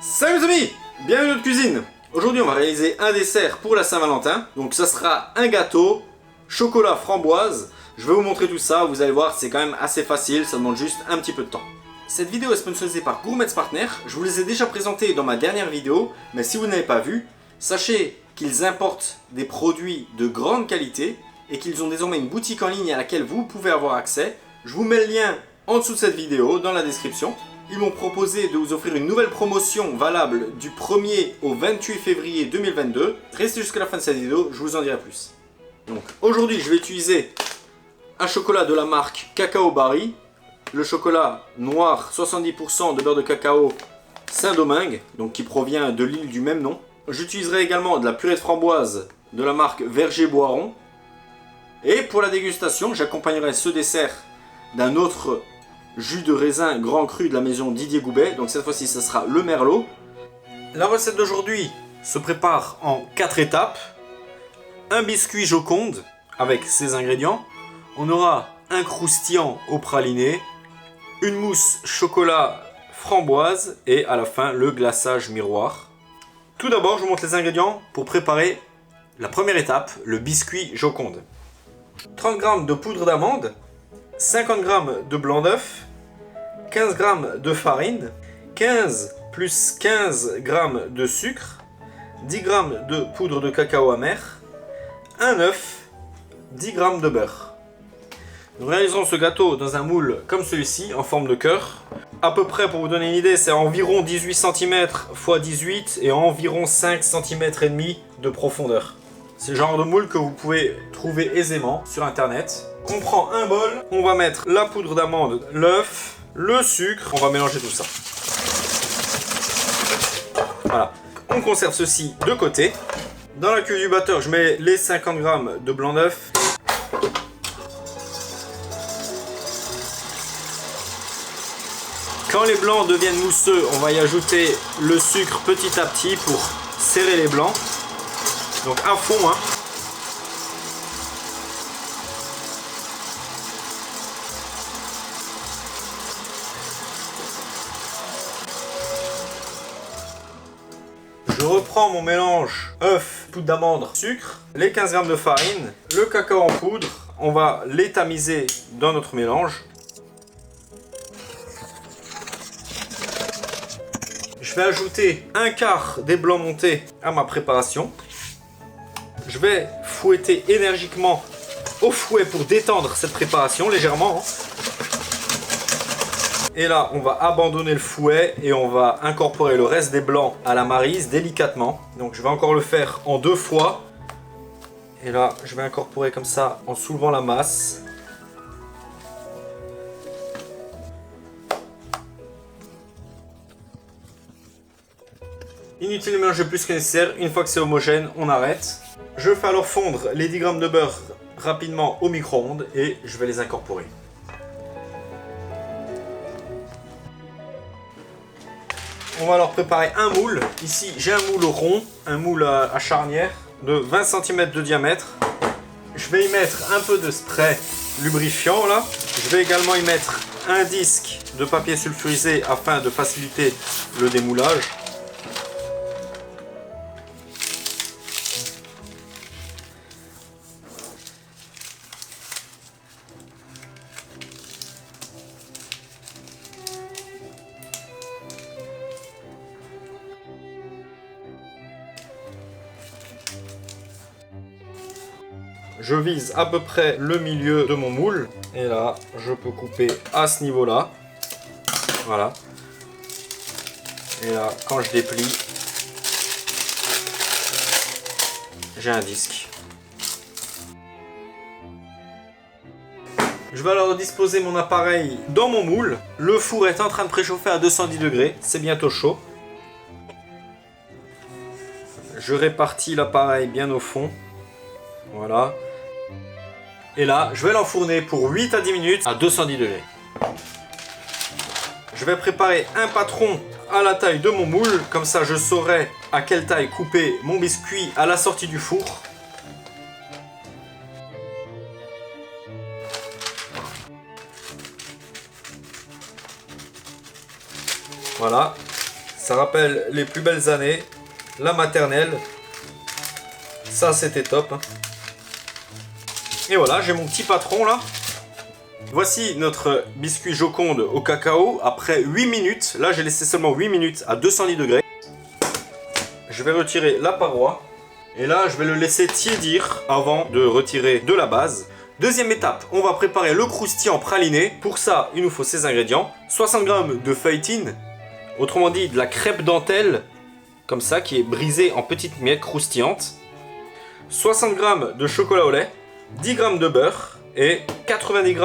Salut les amis, bienvenue dans notre cuisine. Aujourd'hui on va réaliser un dessert pour la Saint-Valentin. Donc ça sera un gâteau chocolat framboise. Je vais vous montrer tout ça, vous allez voir c'est quand même assez facile, ça demande juste un petit peu de temps. Cette vidéo est sponsorisée par Gourmet's Partner. Je vous les ai déjà présentés dans ma dernière vidéo, mais si vous n'avez pas vu, sachez qu'ils importent des produits de grande qualité et qu'ils ont désormais une boutique en ligne à laquelle vous pouvez avoir accès. Je vous mets le lien en dessous de cette vidéo, dans la description. Ils m'ont proposé de vous offrir une nouvelle promotion valable du 1er au 28 février 2022. Restez jusqu'à la fin de cette vidéo, je vous en dirai plus. Donc aujourd'hui, je vais utiliser un chocolat de la marque Cacao Barry. Le chocolat noir 70% de beurre de cacao Saint-Domingue, donc qui provient de l'île du même nom. J'utiliserai également de la purée de framboise de la marque Verger Boiron. Et pour la dégustation, j'accompagnerai ce dessert d'un autre jus de raisin grand cru de la maison Didier Goubet. Donc cette fois-ci, ce sera le merlot. La recette d'aujourd'hui se prépare en 4 étapes. Un biscuit Joconde avec ses ingrédients. On aura un croustillant au praliné, une mousse chocolat framboise et à la fin le glaçage miroir. Tout d'abord, je vous montre les ingrédients pour préparer la première étape, le biscuit Joconde. 30 g de poudre d'amande, 50 g de blanc d'œuf, 15 g de farine, 15 plus 15 g de sucre, 10 g de poudre de cacao amer, un œuf, 10 g de beurre. Nous réaliserons ce gâteau dans un moule comme celui-ci, en forme de cœur. À peu près, pour vous donner une idée, c'est environ 18 cm x 18 et environ 5 cm et demi de profondeur. C'est le genre de moule que vous pouvez trouver aisément sur internet. On prend un bol, on va mettre la poudre d'amande, l'œuf, le sucre, on va mélanger tout ça. Voilà, on conserve ceci de côté. Dans la cuve du batteur, je mets les 50 g de blanc d'œuf. Quand les blancs deviennent mousseux, on va y ajouter le sucre petit à petit pour serrer les blancs. Donc à fond, hein. Je reprends mon mélange œuf, poudre d'amande, sucre, les 15 g de farine, le cacao en poudre. On va les tamiser dans notre mélange. Je vais ajouter un quart des blancs montés à ma préparation. Je vais fouetter énergiquement au fouet pour détendre cette préparation légèrement. Et là, on va abandonner le fouet et on va incorporer le reste des blancs à la maryse délicatement. Donc je vais encore le faire en 2 fois. Et là, je vais incorporer comme ça en soulevant la masse. Inutile de mélanger plus que nécessaire, une fois que c'est homogène, on arrête. Je fais alors fondre les 10 g de beurre rapidement au micro-ondes et je vais les incorporer. On va alors préparer un moule. Ici, j'ai un moule rond, un moule à charnière de 20 cm de diamètre. Je vais y mettre un peu de spray lubrifiant là. Je vais également y mettre un disque de papier sulfurisé afin de faciliter le démoulage. Je vise à peu près le milieu de mon moule. Et là, je peux couper à ce niveau-là. Voilà. Et là, quand je déplie, j'ai un disque. Je vais alors disposer mon appareil dans mon moule. Le four est en train de préchauffer à 210 degrés. C'est bientôt chaud. Je répartis l'appareil bien au fond. Voilà. Et là, je vais l'enfourner pour 8 à 10 minutes à 210 degrés. Je vais préparer un patron à la taille de mon moule. Comme ça, je saurai à quelle taille couper mon biscuit à la sortie du four. Voilà. Ça rappelle les plus belles années, la maternelle. Ça, c'était top. Et voilà, j'ai mon petit patron là. Voici notre biscuit Joconde au cacao après 8 minutes. Là, j'ai laissé seulement 8 minutes à 210 degrés. Je vais retirer la paroi. Et là, je vais le laisser tiédir avant de retirer de la base. Deuxième étape, on va préparer le croustillant praliné. Pour ça, il nous faut ces ingrédients. 60 g de feuilletine, autrement dit de la crêpe dentelle, comme ça, qui est brisée en petites miettes croustillantes. 60 g de chocolat au lait, 10 g de beurre et 90 g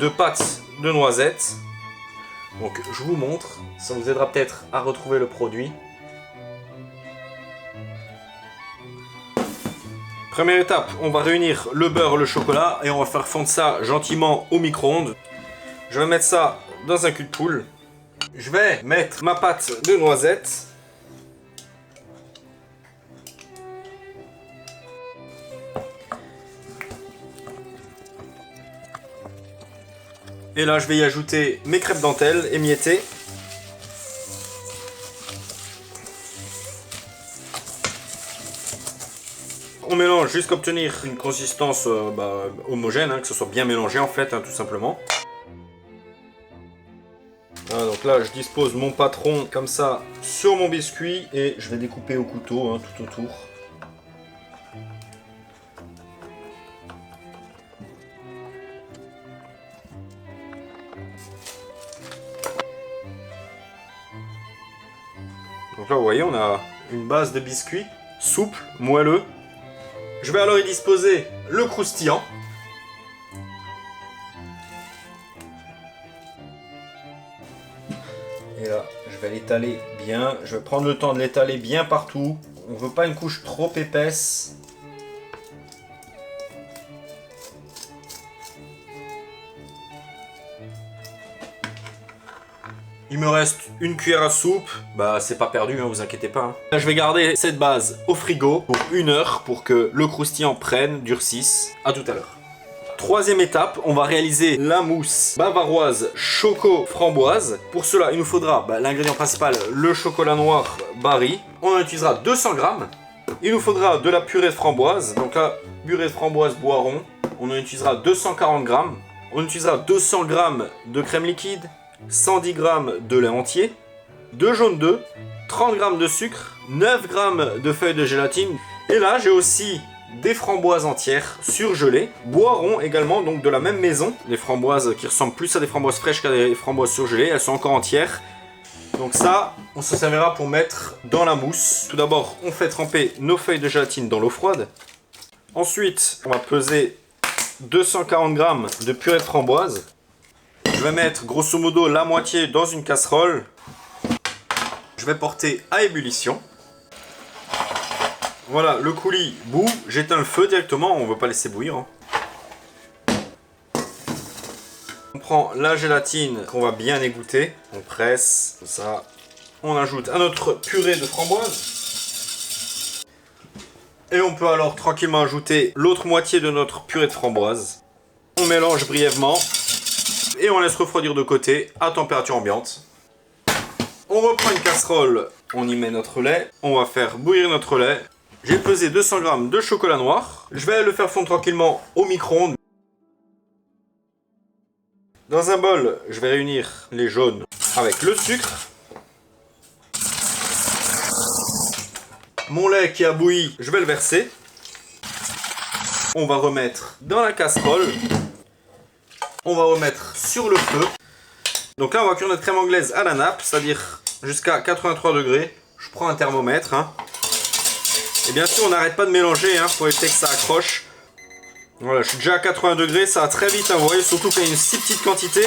de pâte de noisettes. Donc je vous montre, ça vous aidera peut-être à retrouver le produit. Première étape, on va réunir le beurre, le chocolat et on va faire fondre ça gentiment au micro-ondes. Je vais mettre ça dans un cul de poule. Je vais mettre ma pâte de noisettes. Et là, je vais y ajouter mes crêpes dentelles émiettées. On mélange jusqu'à obtenir une consistance homogène, que ce soit bien mélangé en fait, tout simplement. Voilà, donc là, je dispose mon patron comme ça sur mon biscuit et je vais découper au couteau tout autour. Donc là, vous voyez, on a une base de biscuit souple, moelleux. Je vais alors y disposer le croustillant. Et là, je vais l'étaler bien. Je vais prendre le temps de l'étaler bien partout. On ne veut pas une couche trop épaisse. Il me reste une cuillère à soupe, c'est pas perdu, vous inquiétez pas. Là, je vais garder cette base au frigo pour 1 heure pour que le croustillant prenne, durcisse. À tout à l'heure. Troisième étape, on va réaliser la mousse bavaroise choco-framboise. Pour cela, il nous faudra l'ingrédient principal, le chocolat noir Barry. On en utilisera 200 g. Il nous faudra de la purée de framboise. Donc là, purée de framboise Boiron. On en utilisera 240 g. On utilisera 200 g de crème liquide. 110 g de lait entier, 2 jaunes d'œufs, 30 g de sucre, 9 g de feuilles de gélatine. Et là, j'ai aussi des framboises entières surgelées, Boiron également, donc de la même maison. Des framboises qui ressemblent plus à des framboises fraîches qu'à des framboises surgelées, elles sont encore entières. Donc ça, on se servira pour mettre dans la mousse. Tout d'abord, on fait tremper nos feuilles de gélatine dans l'eau froide. Ensuite, on va peser 240 g de purée de framboise. Je vais mettre grosso modo la moitié dans une casserole. Je vais porter à ébullition. Voilà, le coulis bout. J'éteins le feu directement, on ne veut pas laisser bouillir. On prend la gélatine qu'on va bien égoutter. On presse, comme ça. On ajoute à notre purée de framboise. Et on peut alors tranquillement ajouter l'autre moitié de notre purée de framboise. On mélange brièvement. Et on laisse refroidir de côté à température ambiante. On reprend une casserole, on y met notre lait. On va faire bouillir notre lait. J'ai pesé 200 g de chocolat noir. Je vais le faire fondre tranquillement au micro-ondes. Dans un bol, je vais réunir les jaunes avec le sucre. Mon lait qui a bouilli, je vais le verser. On va remettre dans la casserole. On va remettre sur le feu. Donc là, on va cuire notre crème anglaise à la nappe, c'est-à-dire jusqu'à 83 degrés. Je prends un thermomètre. Et bien sûr, on n'arrête pas de mélanger pour éviter que ça accroche. Voilà, je suis déjà à 80 degrés, ça va très vite, vous voyez, surtout qu'il y a une si petite quantité.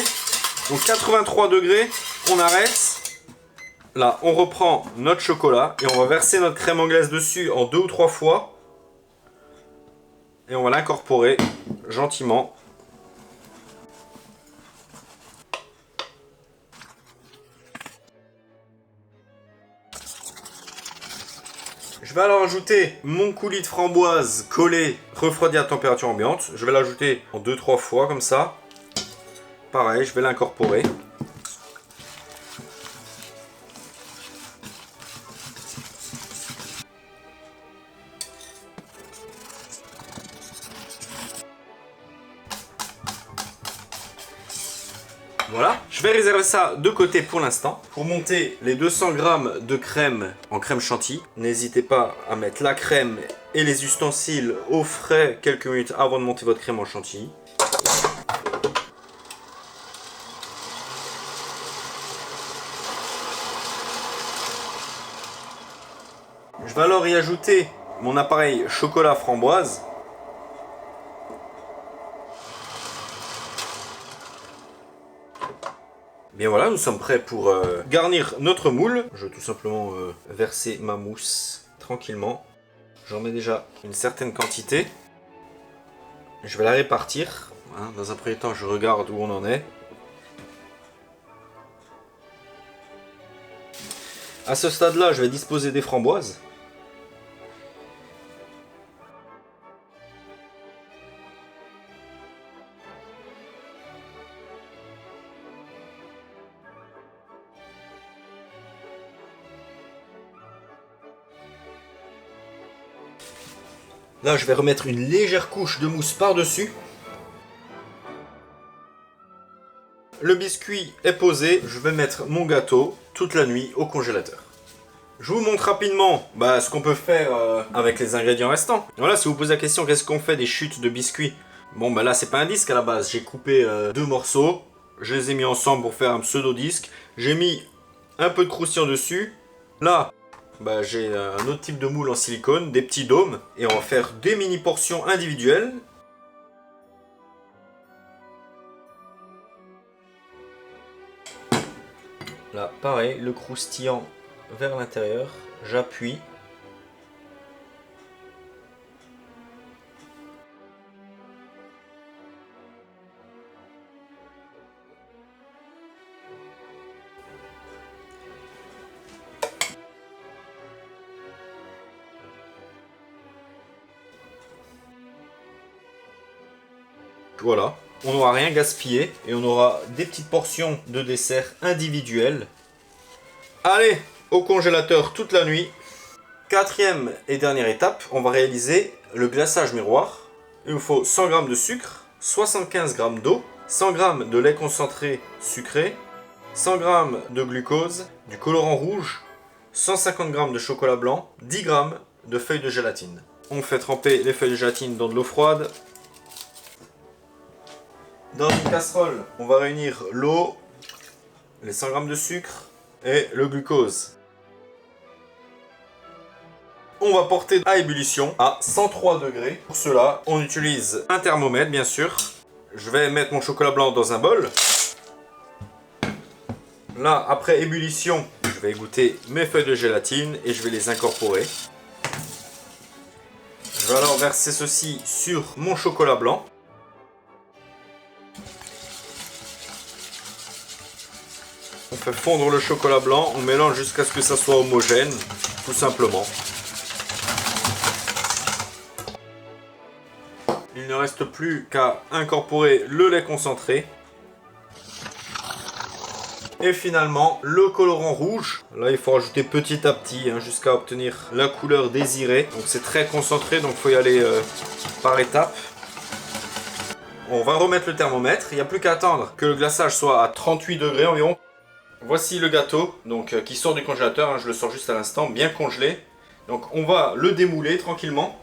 Donc 83 degrés, on arrête. Là, on reprend notre chocolat et on va verser notre crème anglaise dessus en 2 ou 3 fois. Et on va l'incorporer gentiment. Je vais alors ajouter mon coulis de framboise collé, refroidi à température ambiante. Je vais l'ajouter en 2-3 fois comme ça. Pareil, je vais l'incorporer. Voilà, je vais réserver ça de côté pour l'instant. Pour monter les 200 g de crème en crème chantilly, n'hésitez pas à mettre la crème et les ustensiles au frais quelques minutes avant de monter votre crème en chantilly. Je vais alors y ajouter mon appareil chocolat framboise. Bien voilà, nous sommes prêts pour garnir notre moule. Je vais tout simplement verser ma mousse tranquillement. J'en mets déjà une certaine quantité. Je vais la répartir. Hein, dans un premier temps, je regarde où on en est. À ce stade-là, je vais disposer des framboises. Là, je vais remettre une légère couche de mousse par-dessus. Le biscuit est posé. Je vais mettre mon gâteau toute la nuit au congélateur. Je vous montre rapidement ce qu'on peut faire avec les ingrédients restants. Voilà, si vous posez la question, qu'est-ce qu'on fait des chutes de biscuits? Bon, là, c'est pas un disque à la base. J'ai coupé deux morceaux. Je les ai mis ensemble pour faire un pseudo-disque. J'ai mis un peu de croustillant dessus. Là, j'ai un autre type de moule en silicone, des petits dômes. Et on va faire des mini portions individuelles. Là, pareil, le croustillant vers l'intérieur. J'appuie. Voilà, on n'aura rien gaspillé et on aura des petites portions de dessert individuelles. Allez, au congélateur toute la nuit. Quatrième et dernière étape, on va réaliser le glaçage miroir. Il nous faut 100 g de sucre, 75 g d'eau, 100 g de lait concentré sucré, 100 g de glucose, du colorant rouge, 150 g de chocolat blanc, 10 g de feuilles de gélatine. On fait tremper les feuilles de gélatine dans de l'eau froide. Dans une casserole, on va réunir l'eau, les 100 g de sucre et le glucose. On va porter à ébullition à 103 degrés. Pour cela, on utilise un thermomètre, bien sûr. Je vais mettre mon chocolat blanc dans un bol. Là, après ébullition, je vais égoutter mes feuilles de gélatine et je vais les incorporer. Je vais alors verser ceci sur mon chocolat blanc. On fait fondre le chocolat blanc, on mélange jusqu'à ce que ça soit homogène, tout simplement. Il ne reste plus qu'à incorporer le lait concentré. Et finalement, le colorant rouge. Là, il faut rajouter petit à petit jusqu'à obtenir la couleur désirée. Donc c'est très concentré, donc il faut y aller par étapes. On va remettre le thermomètre. Il n'y a plus qu'à attendre que le glaçage soit à 38 degrés environ. Voici le gâteau qui sort du congélateur, je le sors juste à l'instant, bien congelé. Donc on va le démouler tranquillement.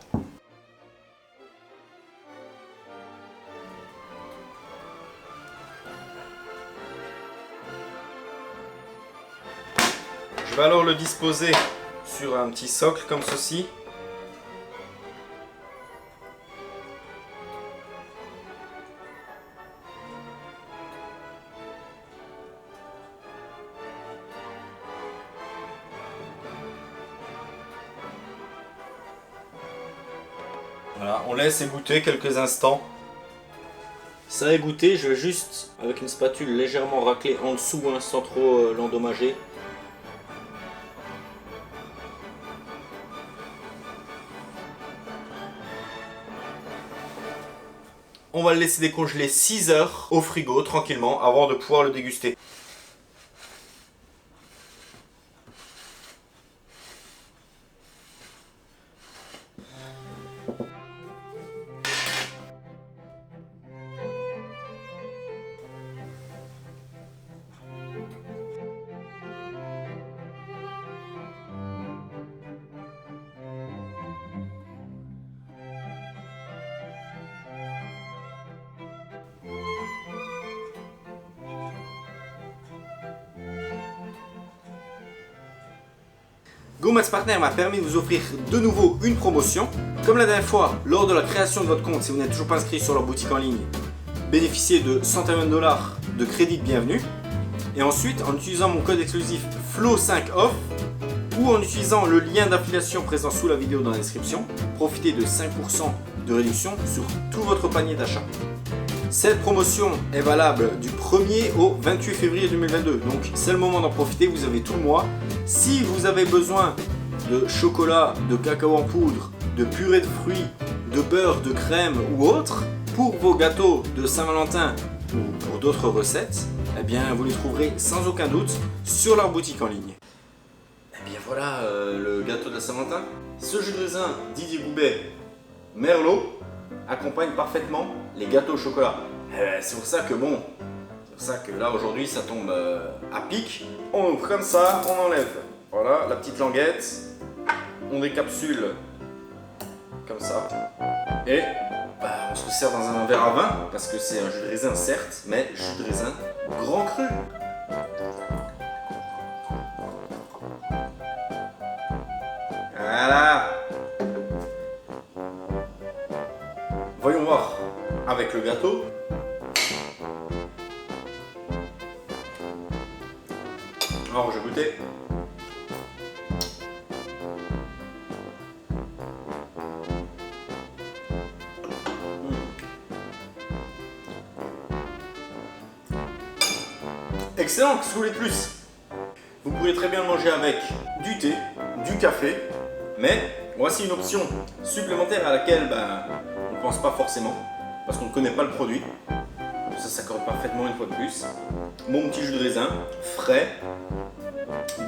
Je vais alors le disposer sur un petit socle comme ceci. Voilà, on laisse égoutter quelques instants. Ça a égoutté, je vais juste, avec une spatule, légèrement racler en dessous sans trop l'endommager. On va le laisser décongeler 6 heures au frigo tranquillement avant de pouvoir le déguster. GoMax Partner m'a permis de vous offrir de nouveau une promotion. Comme la dernière fois, lors de la création de votre compte, si vous n'êtes toujours pas inscrit sur leur boutique en ligne, bénéficiez de $120 de crédit de bienvenue. Et ensuite, en utilisant mon code exclusif FLOW5OFF ou en utilisant le lien d'affiliation présent sous la vidéo dans la description, profitez de 5% de réduction sur tout votre panier d'achat. Cette promotion est valable du 1er au 28 février 2022, donc c'est le moment d'en profiter, vous avez tout le mois. Si vous avez besoin de chocolat, de cacao en poudre, de purée de fruits, de beurre, de crème ou autre, pour vos gâteaux de Saint-Valentin ou pour d'autres recettes, eh bien vous les trouverez sans aucun doute sur leur boutique en ligne. Eh bien voilà le gâteau de la Saint-Valentin. Ce jus de raisin Didier Goubaix Merlot accompagne parfaitement les gâteaux au chocolat. C'est pour ça que bon, c'est pour ça que là aujourd'hui ça tombe à pic. On ouvre comme ça, on enlève. Voilà la petite languette, on décapsule comme ça et on se sert dans un verre à vin parce que c'est un jus de raisin certes, mais jus de raisin grand cru. Voilà. Voyons voir avec le gâteau. Alors je vais goûter. Excellent, qu'est-ce que vous voulez de plus? Vous pourrez très bien le manger avec du thé, du café, mais voici une option supplémentaire à laquelle on ne pense pas forcément, parce qu'on ne connaît pas le produit. Ça s'accorde parfaitement une fois de plus. Mon petit jus de raisin, frais,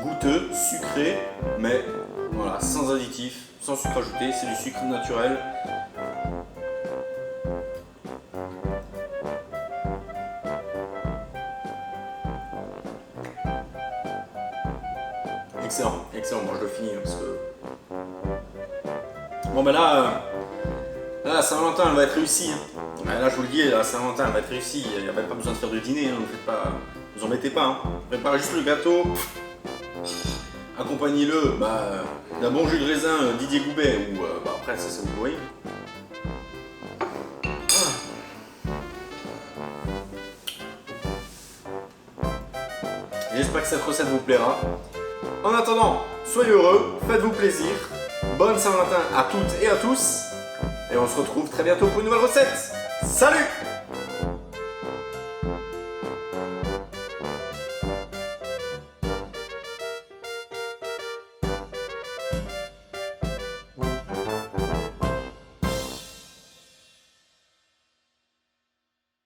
goûteux, sucré, mais voilà, sans additifs, sans sucre ajouté, c'est du sucre naturel. Excellent, excellent, bon je le finis parce que... Bon là, la Saint-Valentin elle va être réussie. Là je vous le dis, la Saint-Valentin elle va être réussie, il n'y a même pas besoin de faire de dîner, ne vous embêtez pas. Préparez juste le gâteau, accompagnez-le d'un bon jus de raisin Didier Goubaix ou après ça vous voyez. J'espère que cette recette vous plaira. En attendant, soyez heureux, faites-vous plaisir, bonne Saint-Valentin à toutes et à tous, et on se retrouve très bientôt pour une nouvelle recette. Salut!